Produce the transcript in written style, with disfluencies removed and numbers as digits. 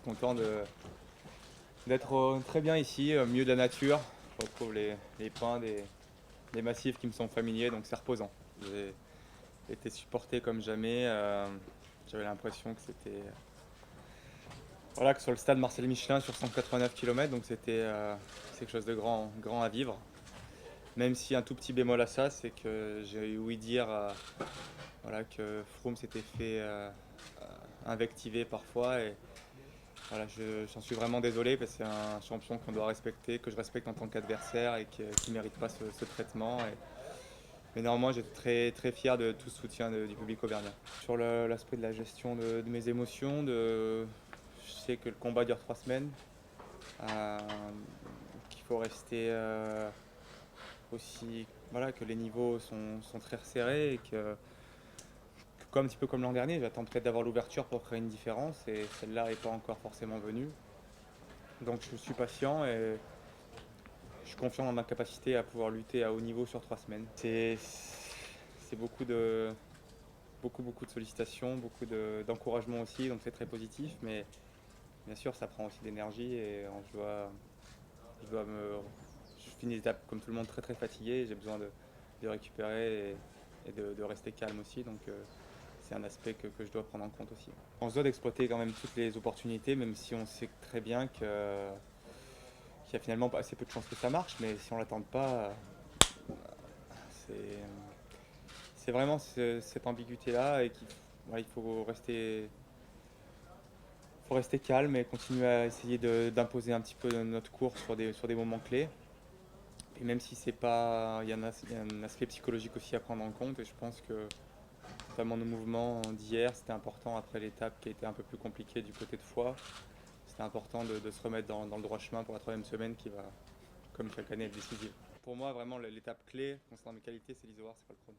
content d'être très bien ici, au milieu de la nature. Je retrouve les pins, des massifs qui me sont familiers, donc c'est reposant. J'ai été supporté comme jamais. J'avais l'impression que c'était voilà, que sur le stade Marcel Michelin sur 189 km, donc c'est quelque chose de grand à vivre. Même si un tout petit bémol à ça, c'est que j'ai eu ouï dire voilà, que Froome s'était fait invectiver parfois. Et voilà, j'en suis vraiment désolé parce que c'est un champion qu'on doit respecter, que je respecte en tant qu'adversaire et qui ne mérite pas ce traitement. Mais néanmoins, j'étais très fier de tout ce soutien du public auvergnat. Sur l'aspect de la gestion de mes émotions, je sais que le combat dure 3 semaines, euh, qu'il faut rester aussi, voilà, que les niveaux sont très resserrés et comme un petit peu comme l'an dernier, j'attends peut-être d'avoir l'ouverture pour créer une différence et celle-là n'est pas encore forcément venue. Donc je suis patient et je suis confiant dans ma capacité à pouvoir lutter à haut niveau sur 3 semaines. C'est beaucoup de sollicitations, d'encouragement aussi, donc c'est très positif, mais bien sûr ça prend aussi de l'énergie et je dois me, je finis l'étape comme tout le monde très fatigué, et j'ai besoin de récupérer et de rester calme aussi, donc c'est un aspect que je dois prendre en compte aussi. On se doit d'exploiter quand même toutes les opportunités, même si on sait très bien qu'il y a finalement pas assez peu de chances que ça marche, mais si on ne l'attend pas, c'est c'est vraiment cette ambiguïté-là et ouais, il faut rester calme et continuer à essayer d'imposer un petit peu notre cours sur des moments clés. Et même si c'est pas, il y a un aspect psychologique aussi à prendre en compte et je pense que notamment nos mouvements d'hier, c'était important après l'étape qui a été un peu plus compliquée du côté de Foix. C'était important de se remettre dans le droit chemin pour la troisième semaine qui va, comme chaque année, être décisive. Pour moi, vraiment, l'étape clé concernant mes qualités, c'est l'isoar, c'est pas le chrono.